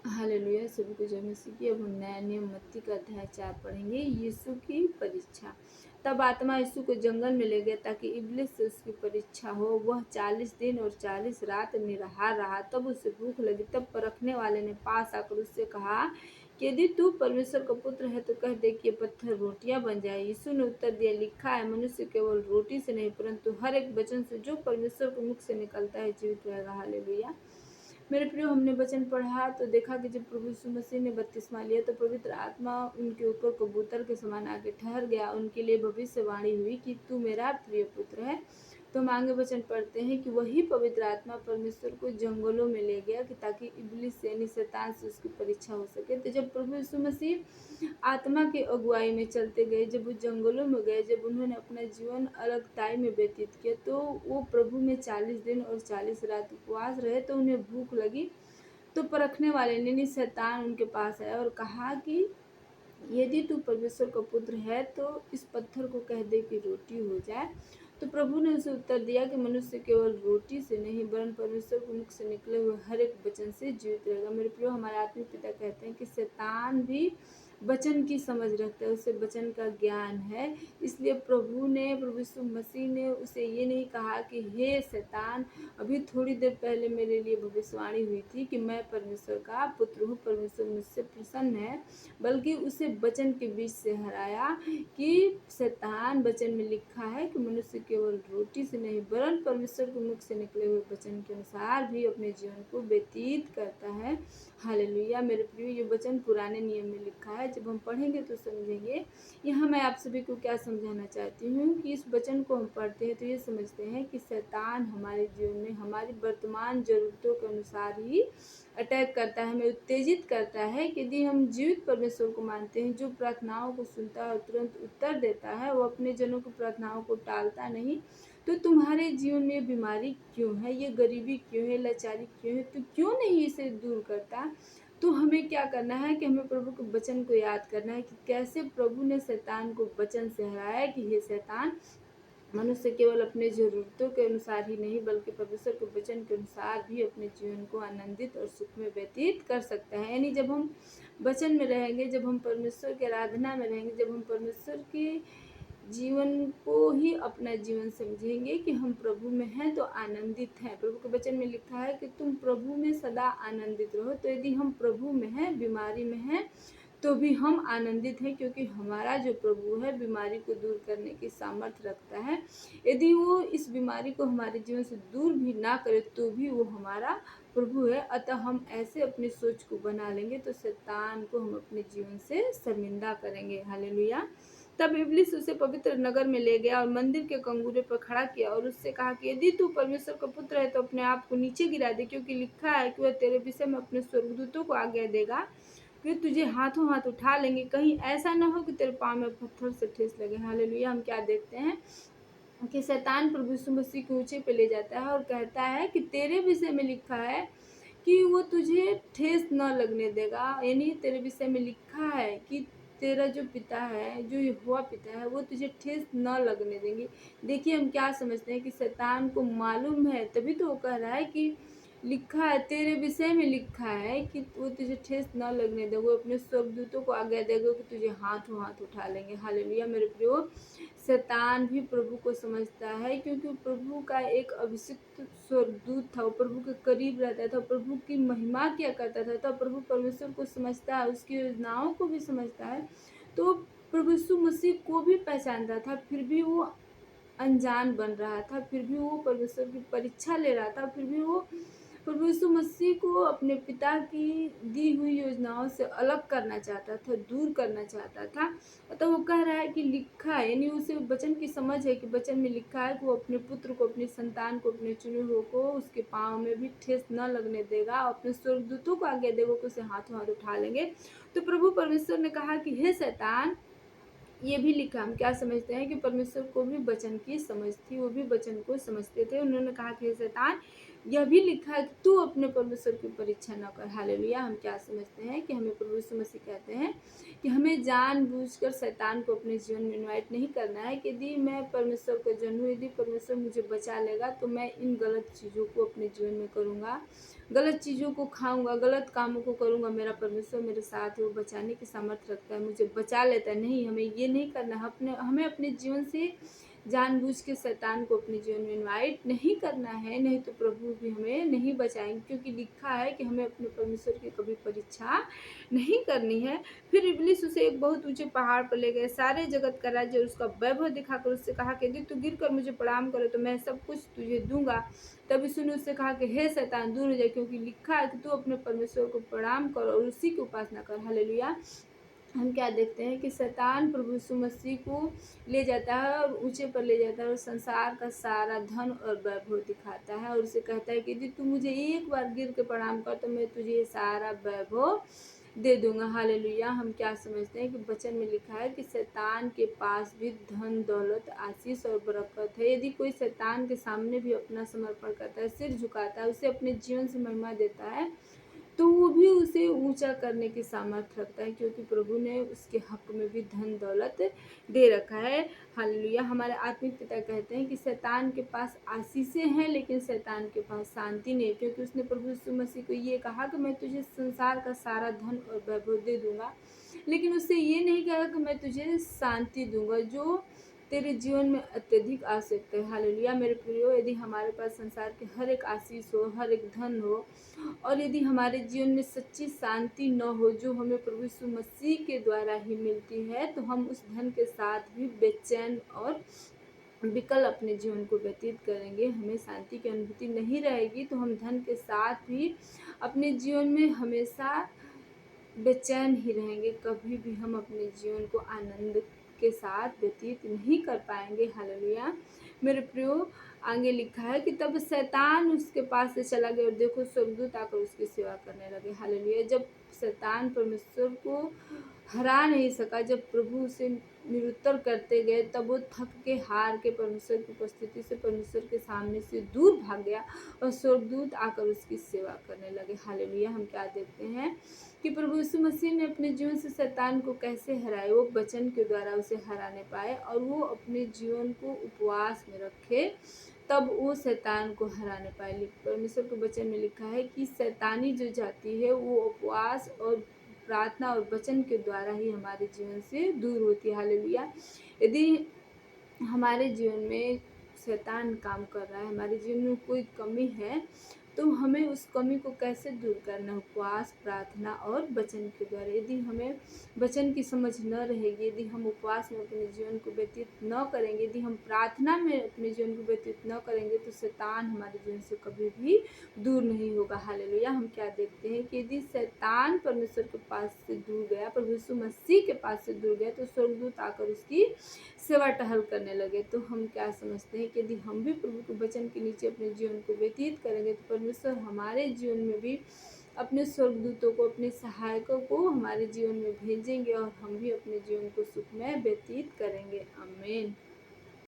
Hallelujah. सभी को जय मसीह की। अब हम नया नियम मत्ती का अध्याय 4 पढ़ेंगे, यीशु की परीक्षा। तब आत्मा यीशु को जंगल में ले गया ताकि इब्लिस से उसकी परीक्षा हो। वह 40 दिन और 40 रात निराहार रहा। तब उसे भूख लगी। तब परखने वाले ने पास आकर उससे कहा कि यदि तू परमेश्वर का पुत्र है तो कह दे कि ये पत्थर रोटियां बन जाए। यीशु ने उत्तर दिया, लिखा है, मनुष्य केवल रोटी से नहीं परंतु हर एक वचन से जो परमेश्वर के मुख से निकलता है जीवित रहेगा। हालेलुया। मेरे प्रियो, हमने वचन पढ़ा तो देखा कि जब प्रभु यीशु मसीह ने बपतिस्मा लिया तो पवित्र आत्मा उनके ऊपर कबूतर के समान आके ठहर गया। उनके लिए भविष्यवाणी हुई कि तू मेरा प्रिय पुत्र है। तो हम आगे वचन पढ़ते हैं कि वही पवित्र आत्मा परमेश्वर को जंगलों में ले गया कि ताकि इब्लिस यानी शैतान से उसकी परीक्षा हो सके। तो जब प्रभु यीशु मसीह आत्मा की अगुवाई में चलते गए, जब वो जंगलों में गए, जब उन्होंने अपना जीवन अलगताई में व्यतीत किया, तो वो प्रभु में 40 दिन और 40 रात उपवास रहे। तो उन्हें भूख लगी। तो परखने वाले यानी शैतान उनके पास आया और कहा कि यदि तू परमेश्वर का पुत्र है तो इस पत्थर को कह दे कि रोटी हो जाए। तो प्रभु ने उसे उत्तर दिया कि मनुष्य केवल रोटी से नहीं वरन परमेश्वर के मुख से निकले हुए हर एक वचन से जीवित रहेगा। मेरे प्रियो, हमारे आत्मिक पिता कहते हैं कि शैतान भी वचन की समझ रखता है, उसे वचन का ज्ञान है। इसलिए प्रभु यीशु मसीह ने उसे ये नहीं कहा कि हे शैतान, अभी थोड़ी देर पहले मेरे लिए भविष्यवाणी हुई थी कि मैं परमेश्वर का पुत्र हूँ, परमेश्वर मुझसे प्रसन्न है, बल्कि उसे वचन के बीच से हराया कि शैतान, वचन में लिखा है कि मनुष्य केवल रोटी से नहीं वरन परमेश्वर के मुख से निकले हुए वचन के अनुसार भी अपने जीवन को व्यतीत करता है। हालेलुया। मेरे प्रियो, ये वचन पुराने नियम में लिखा है। जब हम पढ़ेंगे तो समझेंगे। यहाँ मैं आप सभी को क्या समझाना चाहती हूँ कि इस वचन को हम पढ़ते हैं तो ये समझते हैं कि शैतान हमारे जीवन में हमारी वर्तमान ज़रूरतों के अनुसार ही अटैक करता है, हमें उत्तेजित करता है कि यदि हम जीवित परमेश्वर को मानते हैं, जो प्रार्थनाओं को सुनता है और तुरंत उत्तर देता है, वो अपने जनों की प्रार्थनाओं को टालता नहीं। तो तुम्हारे जीवन में ये बीमारी क्यों है, ये गरीबी क्यों है, लाचारी क्यों है, तो क्यों नहीं इसे दूर करता। तो हमें क्या करना है कि हमें प्रभु के वचन को याद करना है कि कैसे प्रभु ने शैतान को वचन से हराया कि हे शैतान, मनुष्य केवल अपने ज़रूरतों के अनुसार ही नहीं बल्कि परमेश्वर के वचन के अनुसार भी अपने जीवन को आनंदित और सुखमय व्यतीत कर सकता है। यानी जब हम वचन में रहेंगे, जब हम परमेश्वर की आराधना में रहेंगे, जब हम परमेश्वर के जीवन को ही अपना जीवन समझेंगे कि हम प्रभु में हैं तो आनंदित हैं। प्रभु के वचन में लिखा है कि तुम प्रभु में सदा आनंदित रहो। तो यदि हम प्रभु में हैं, बीमारी में हैं, तो भी हम आनंदित हैं, क्योंकि हमारा जो प्रभु है बीमारी को दूर करने की सामर्थ्य रखता है। यदि वो इस बीमारी को हमारे जीवन से दूर भी ना करे तो भी वो हमारा प्रभु है। अतः हम ऐसे अपनी सोच को बना लेंगे तो शैतान को हम अपने जीवन से शर्मिंदा करेंगे। हालेलुया। तब इब्लिस उसे पवित्र नगर में ले गया और मंदिर के कंगूरे पर खड़ा किया और उससे कहा कि यदि तू परमेश्वर का पुत्र है तो अपने आप को नीचे गिरा दे, क्योंकि लिखा है कि वह तेरे विषय में अपने स्वर्गदूतों को आज्ञा देगा कि तुझे हाथों हाथ उठा लेंगे, कहीं ऐसा ना हो कि तेरे पाँव में पत्थर से ठेस लगे। हालेलुया। हम क्या देखते हैं कि शैतान प्रभु यीशु मसीह को ऊंचे पे ले जाता है और कहता है कि तेरे विषय में लिखा है कि वो तुझे ठेस न लगने देगा। यानी तेरे विषय में लिखा है कि तेरा जो पिता है, जो यहोवा पिता है, वो तुझे ठेस न लगने देंगे। देखिए, हम क्या समझते हैं कि शैतान को मालूम है, तभी तो वो कह रहा है कि लिखा है, तेरे विषय में लिखा है कि वो तुझे ठेस न लगने देगा, वो अपने स्वर्गदूतों को आज्ञा देगा कि तुझे हाथों हाथ उठा लेंगे। हालेलुया। मेरे प्रियो, शैतान भी प्रभु को समझता है, क्योंकि प्रभु का एक अभिषिक्त स्वर्गदूत था, वो प्रभु के करीब रहता था, प्रभु की महिमा किया करता था। तो प्रभु परमेश्वर को समझता है, उसकी योजनाओं को भी समझता है। तो प्रभु यीशु मसीह को भी पहचानता था, फिर भी वो अनजान बन रहा था, फिर भी वो परमेश्वर की परीक्षा ले रहा था, फिर भी वो प्रभु यीशु मसीह को अपने पिता की दी हुई योजनाओं से अलग करना चाहता था, दूर करना चाहता था। तो वो कह रहा है कि लिखा है, यानी उसे वचन की समझ है कि वचन में लिखा है कि वो अपने पुत्र को, अपनी संतान को, अपने चुने हुए को उसके पाँव में भी ठेस न लगने देगा, अपने स्वर्गदूतों को आज्ञा देगा कि उसे हाथों हाथ उठा लेंगे। तो प्रभु परमेश्वर ने कहा कि हे शैतान, ये भी लिखा, हम क्या समझते हैं कि परमेश्वर को भी वचन की समझ थी, वो भी वचन को समझते थे। उन्होंने कहा कि हे शैतान, यह भी लिखा है कि तू अपने परमेश्वर की परीक्षा न कर। हालेलुया। हम क्या समझते हैं कि हमें प्रभु यीशु मसीह कहते हैं कि हमें जानबूझकर शैतान को अपने जीवन में इनवाइट नहीं करना है कि यदि मैं परमेश्वर का जन हूँ, यदि परमेश्वर मुझे बचा लेगा तो मैं इन गलत चीज़ों को अपने जीवन में करूँगा, गलत चीज़ों को खाऊंगा, गलत कामों को करूँगा। मेरा परमेश्वर मेरे साथ है, वो बचाने की सामर्थ्य रखता है, मुझे बचा लेता है। नहीं, हमें ये नहीं करना है। हमें अपने जीवन से जानबूझ के शैतान को अपने जीवन में इनवाइट नहीं करना है, नहीं तो प्रभु भी हमें नहीं बचाएंगे, क्योंकि लिखा है कि हमें अपने परमेश्वर की कभी परीक्षा नहीं करनी है। फिर इब्लिस उसे एक बहुत ऊंचे पहाड़ पर ले गए, सारे जगत का राज्य और उसका वैभव दिखाकर उससे कहा कि यदि तू गिर कर मुझे प्रणाम करे तो मैं सब कुछ तुझे दूंगा। तब यीशु ने उससे कहा कि हे शैतान, दूर हो जाए, क्योंकि लिखा है कि तू अपने परमेश्वर को प्रणाम कर और उसी की उपासना कर। हालेलुया। हम क्या देखते हैं कि शैतान प्रभु यीशु मसीह को ले जाता है और ऊंचे पर ले जाता है और संसार का सारा धन और वैभव दिखाता है और उसे कहता है कि यदि तू मुझे एक बार गिर के प्रणाम कर तो मैं तुझे ये सारा वैभव दे दूंगा। हालेलुया। हम क्या समझते हैं कि वचन में लिखा है कि शैतान के पास भी धन दौलत आशीष और बरकत है। यदि कोई शैतान के सामने भी अपना समर्पण करता है, सिर झुकाता है, उसे अपने जीवन से महिमा देता है, तो वो भी उसे ऊंचा करने की सामर्थ्य रखता है, क्योंकि प्रभु ने उसके हक में भी धन दौलत दे रखा है। हालेलुया। हमारे आत्मिक पिता कहते हैं कि शैतान के पास आशीषें हैं लेकिन शैतान के पास शांति नहीं है, क्योंकि उसने प्रभु यीशु मसीह को ये कहा कि मैं तुझे संसार का सारा धन और वैभव दे दूंगा, लेकिन उससे ये नहीं कहा कि मैं तुझे शांति दूंगा जो तेरे जीवन में अत्यधिक आवश्यकता है। हालेलुया। मेरे प्रियो, यदि हमारे पास संसार के हर एक आशीष हो, हर एक धन हो, और यदि हमारे जीवन में सच्ची शांति न हो जो हमें प्रभु यीशु मसीह के द्वारा ही मिलती है, तो हम उस धन के साथ भी बेचैन और विकल अपने जीवन को व्यतीत करेंगे। हमें शांति की अनुभूति नहीं रहेगी, तो हम धन के साथ भी अपने जीवन में हमेशा बेचैन ही रहेंगे। कभी भी हम अपने जीवन को आनंद के साथ व्यतीत नहीं कर पाएंगे। हालेलुया। मेरे प्रियो, आगे लिखा है कि तब शैतान उसके पास से चला गया और देखो स्वर्गदूत आकर उसकी सेवा करने लगे। हालेलुया। जब शैतान परमेश्वर को हरा नहीं सका, जब प्रभु उसे निरुत्तर करते गए, तब वो थक के हार के परमेश्वर की उपस्थिति से, परमेश्वर के सामने से दूर भाग गया और स्वर्गदूत आकर उसकी सेवा करने लगे। हालेलुया। हम क्या देखते हैं कि प्रभु यीशु मसीह ने अपने जीवन से शैतान को कैसे हराए। वो वचन के द्वारा उसे हराने पाए और वो अपने जीवन को उपवास में रखे, तब वो शैतान को हराने पाए। परमेश्वर के वचन में लिखा है कि शैतानी जो जाती है वो उपवास और प्रार्थना और वचन के द्वारा ही हमारे जीवन से दूर होती है। हालेलुया। यदि हमारे जीवन में शैतान काम कर रहा है, हमारे जीवन में कोई कमी है, तो हमें उस कमी को कैसे दूर करना है? उपवास, प्रार्थना और वचन के द्वारा। यदि हमें वचन की समझ न रहेगी, यदि हम उपवास में अपने जीवन को व्यतीत न करेंगे, यदि हम प्रार्थना में अपने जीवन को व्यतीत न करेंगे, तो शैतान हमारे जीवन से कभी भी दूर नहीं होगा। हालेलुया। हम क्या देखते हैं कि यदि शैतान परमेश्वर के पास से दूर गया, प्रभु यीशु मसीह के पास से दूर गया, तो स्वर्गदूत आकर उसकी सेवा टहल करने लगे। तो हम क्या समझते हैं कि यदि हम भी प्रभु के वचन के नीचे अपने जीवन को व्यतीत करेंगे, तो परमेश्वर हमारे जीवन में भी अपने स्वर्गदूतों को, अपने सहायकों को हमारे जीवन में भेजेंगे और हम भी अपने जीवन को सुखमय व्यतीत करेंगे। आमीन।